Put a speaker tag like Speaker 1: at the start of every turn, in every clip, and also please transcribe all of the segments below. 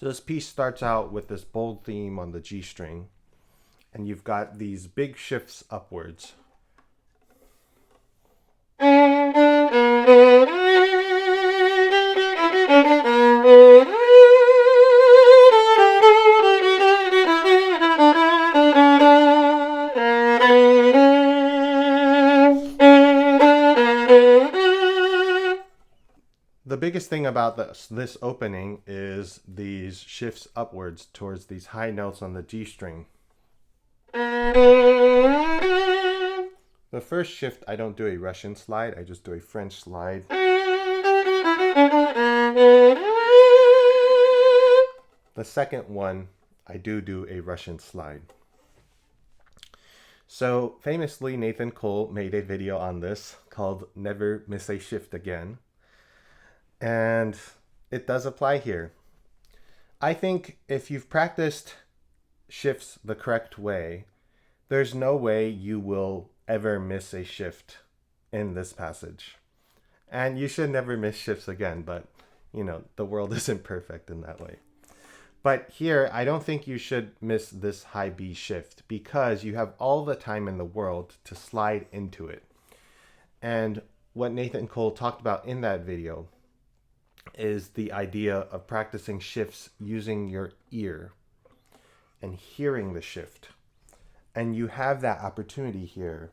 Speaker 1: So this piece starts out with this bold theme on the G string, and you've got these big shifts upwards. The biggest thing about this opening is these shifts upwards towards these high notes on the G string. The first shift, I don't do a Russian slide, I just do a French slide. The second one, I do a Russian slide. So famously, Nathan Cole made a video on this called Never Miss a Shift Again. And it does apply here. I think if you've practiced shifts the correct way, there's no way you will ever miss a shift in this passage. And you should never miss shifts again, but you know, the world isn't perfect in that way. But here, I don't think you should miss this high B shift because you have all the time in the world to slide into it. And what Nathan Cole talked about in that video is the idea of practicing shifts using your ear and hearing the shift. And you have that opportunity here.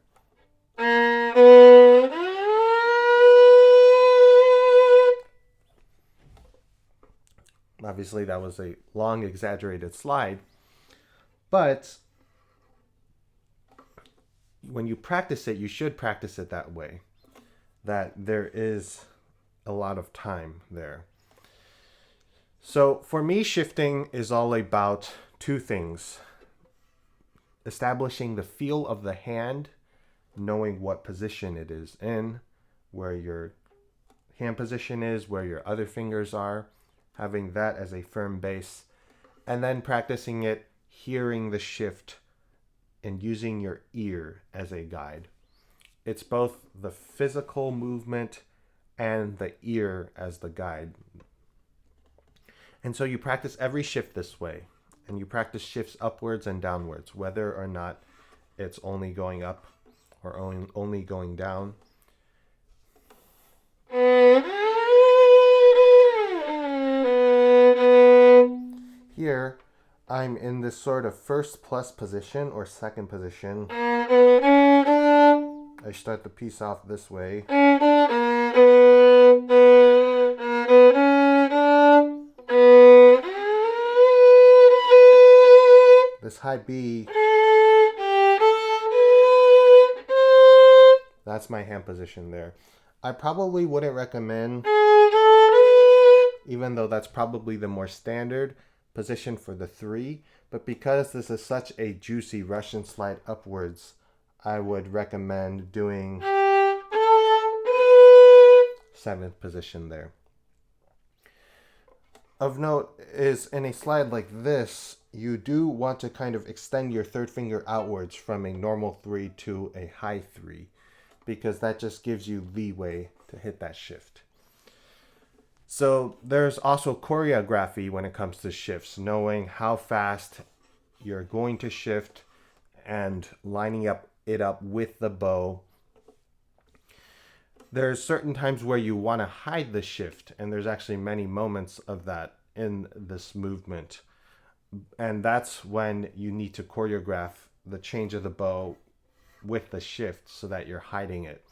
Speaker 1: Obviously, that was a long, exaggerated slide. But when you practice it, you should practice it that way. That there is a lot of time there. So for me, shifting is all about two things. Establishing the feel of the hand, knowing what position it is in, where your hand position is, where your other fingers are, having that as a firm base, and then practicing it, hearing the shift, and using your ear as a guide. It's both the physical movement and the ear as the guide. And so you practice every shift this way, and you practice shifts upwards and downwards, whether or not it's only going up or only going down. Here, I'm in this sort of first plus position or second position. I start the piece off this way. This high B, that's my hand position there. I probably wouldn't recommend, even though that's probably the more standard position for the 3, but because this is such a juicy Russian slide upwards, I would recommend doing 7th position there. Of note is in a slide like this, you do want to kind of extend your third finger outwards from a normal 3 to a high 3, because that just gives you leeway to hit that shift. So there's also choreography when it comes to shifts, knowing how fast you're going to shift and lining it up with the bow. There's certain times where you want to hide the shift, and there's actually many moments of that in this movement. And that's when you need to choreograph the change of the bow with the shift so that you're hiding it.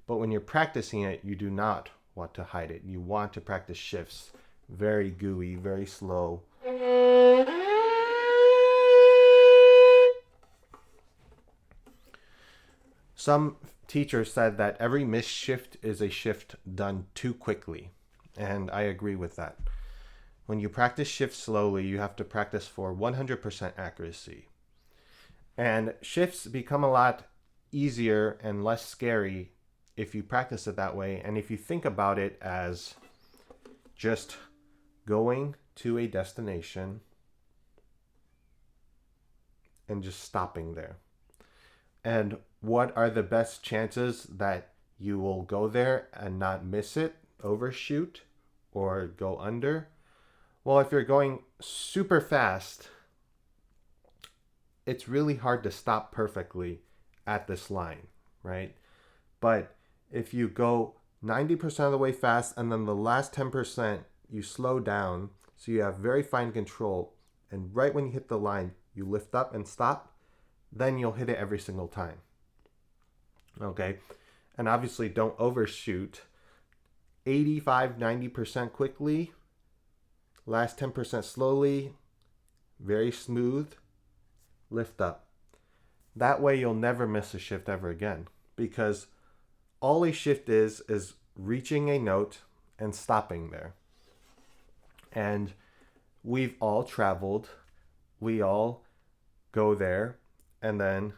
Speaker 1: But when you're practicing it, you do not want to hide it. You want to practice shifts very gooey, very slow. Some teachers said that every missed shift is a shift done too quickly, and I agree with that. When you practice shifts slowly, you have to practice for 100% accuracy. And shifts become a lot easier and less scary if you practice it that way, and if you think about it as just going to a destination and just stopping there. And what are the best chances that you will go there and not miss it, overshoot, or go under? Well, if you're going super fast, it's really hard to stop perfectly at this line, right? But if you go 90% of the way fast and then the last 10% you slow down, so you have very fine control, and right when you hit the line, you lift up and stop, then you'll hit it every single time. Okay? And obviously don't overshoot. 85-90% quickly, last 10% slowly, very smooth, lift up. That way you'll never miss a shift ever again, because all a shift is reaching a note and stopping there. And we've all traveled, we all go there, and then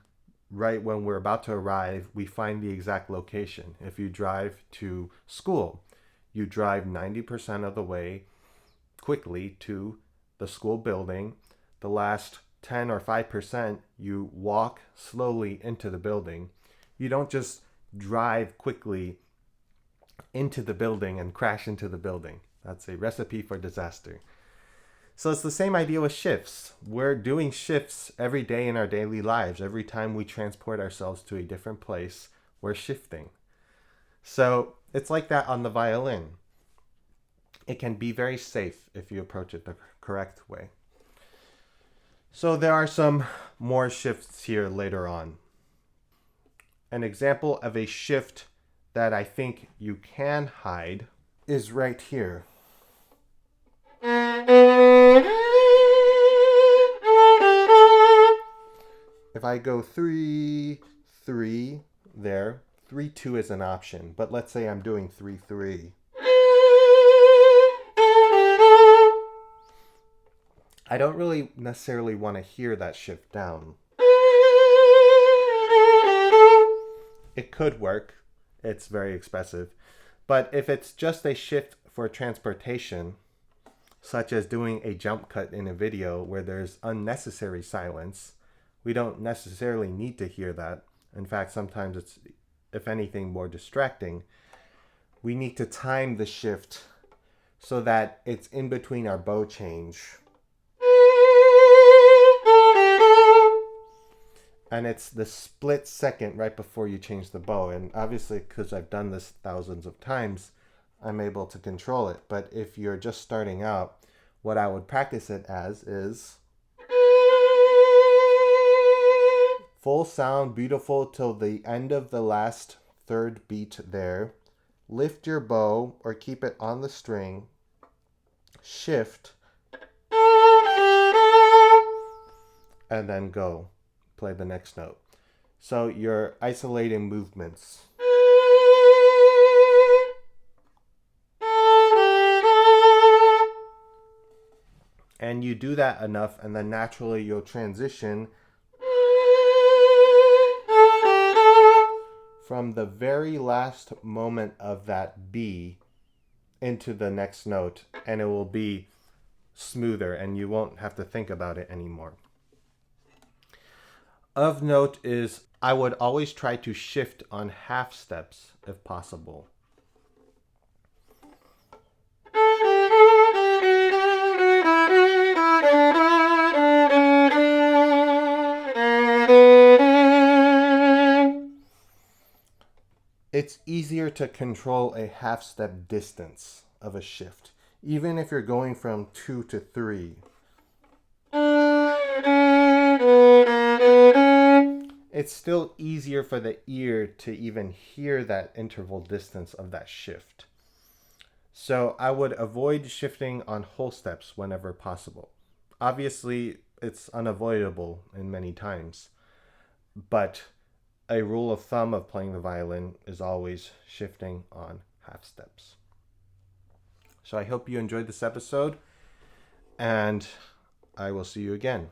Speaker 1: right when we're about to arrive, we find the exact location. If you drive to school, you drive 90% of the way quickly to the school building. The last 10 or 5%, you walk slowly into the building. You don't just drive quickly into the building and crash into the building. That's a recipe for disaster. So it's the same idea with shifts. We're doing shifts every day in our daily lives. Every time we transport ourselves to a different place, we're shifting. So it's like that on the violin. It can be very safe if you approach it the correct way. So there are some more shifts here later on. An example of a shift that I think you can hide is right here. If I go 3, 3 there, 3, 2 is an option, but let's say I'm doing 3, 3. I don't really necessarily want to hear that shift down. It could work. It's very expressive. But if it's just a shift for transportation, such as doing a jump cut in a video where there's unnecessary silence, we don't necessarily need to hear that. In fact, sometimes it's, if anything, more distracting. We need to time the shift so that it's in between our bow change. And it's the split second right before you change the bow. And obviously, because I've done this thousands of times, I'm able to control it. But if you're just starting out, what I would practice it as is full sound, beautiful till the end of the last third beat there. Lift your bow or keep it on the string. Shift. And then go. Play the next note. So you're isolating movements. And you do that enough, and then naturally you'll transition from the very last moment of that B into the next note, and it will be smoother and you won't have to think about it anymore. Of note is I would always try to shift on half steps if possible. It's easier to control a half step distance of a shift, even if you're going from 2 to 3. It's still easier for the ear to even hear that interval distance of that shift. So I would avoid shifting on whole steps whenever possible. Obviously, it's unavoidable in many times, but a rule of thumb of playing the violin is always shifting on half steps. So I hope you enjoyed this episode, and I will see you again.